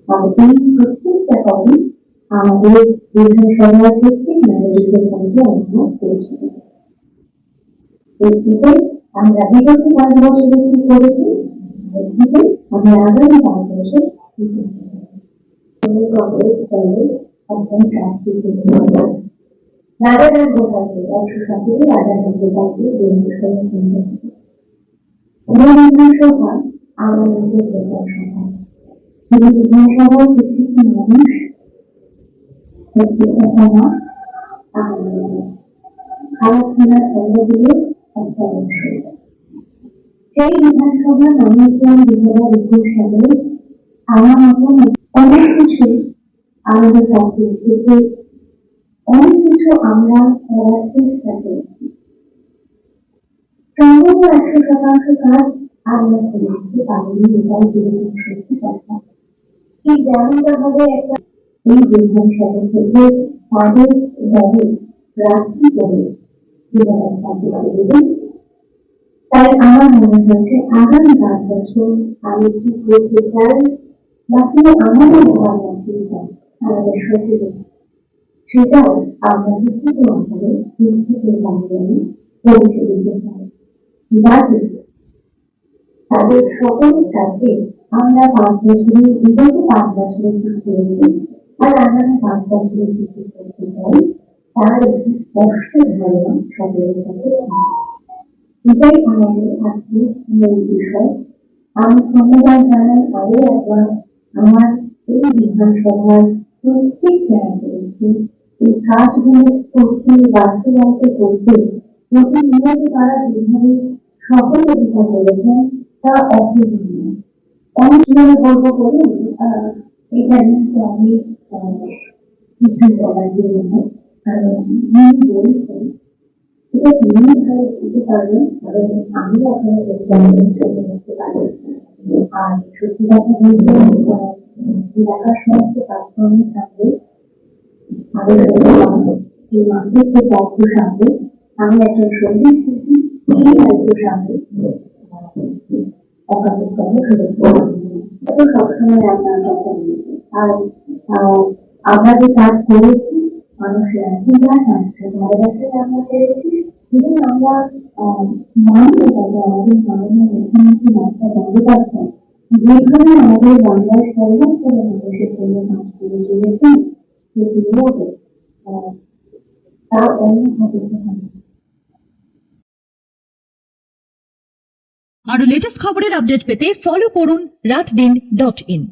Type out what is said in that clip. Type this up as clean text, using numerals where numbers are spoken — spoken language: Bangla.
আর এই প্রত্যেকটা কর্ম আমাদের বিধানসভার প্রত্যেক নাগরিকের মধ্যে অনুভব করেছিল। এটিতে আমরা বিগত 5 বছরে কি করেছি, এটিতে আমরা আগামী 5 বছর কি করতে পারি। কংগ্রেস দলের একজন প্রার্থী রাজারহাট গোপালকে 117 রাজারহাট গোপালকে বিধানসভা কেন্দ্র থেকে বিধানসভা আমাদের বিধানসভা এই বিধানসভার প্রত্যেকটি মানুষ খারাপ খারাপ সর্বদিকে একটা অংশ। সেই বিধানসভার মানুষজন 2021 সালে আমার মতন অনেক কিছু আমাদের কাছে থেকে অনেক কিছু আমরা করার চেষ্টা করেছি। সম্ভব 100% কাজ আমরা করতে পারিনি, এটাই জীবনের সত্যি কথা। এই যেমনটা হবে একটা এই বিধানসভা থেকে তাদের দলে প্রার্থী করে তাই আমার মনে হয়েছে আগামী 5 বছর আমি কি করতে চাই বা কি আমাদের ভাবনা চিন্তা আমাদের সচেতন সেটাও আমরা লিখিত আকারে লিখিতের মাধ্যমে পৌঁছে দিতে চাই। তাদের সকলের কাছে আমরা 5 বছরে বিগত 5 বছরে কি করেছি আর আগামী 5 বছরে কি করতে চাই তার একটি স্পষ্ট ধারণা সকলের কাছে এটাই আমাদের আজকের মূল বিষয়। আমি ধন্যবাদ জানাই আরো একবার আমার এই বিধানসভার প্রত্যেক ক্যান্ডিডেটকে এই কাজগুলো করতে বাস্তবায়িত করতে প্রতিনিয়ত তারা যেভাবে সহযোগিতা করেছেন তা অপূরণীয়। অনেক জনে বলবো বলে এটা নিয়ে আমি কিছু বলার জন্য কারণ বলেছেন এটা তিনি ভাবে বুঝতে পারবেন কারণ আমি আপনার করতে পারি। আর সত্যি কথা বলতে এলাকার সমস্ত কাজকর্মের সাথে এই মানুষের পক্ষ সাথে আমি একজন সঙ্গীত শিল্পী এই দায়িত্বের সাথে অকাল সবসময় আপনার কথা বলছি। আর আমরা যে কাজ করেছি মানুষের আশীর্বাদ মানুষের ভালোবাসায় আমরা পেরেছি এবং আমরা মানতে পারি আমাদের মাননীয় মুখ্যমন্ত্রী মমতা বন্দ্যোপাধ্যায় যেখানে আমাদের বাংলার সর্বস্তরের মানুষের জন্য কাজ করে চলেছেন প্রতিনিয়ত তার অনুভব আরো লেটেস্ট খবরের আপডেট পেতে ফলো করুন রাতদিন.in।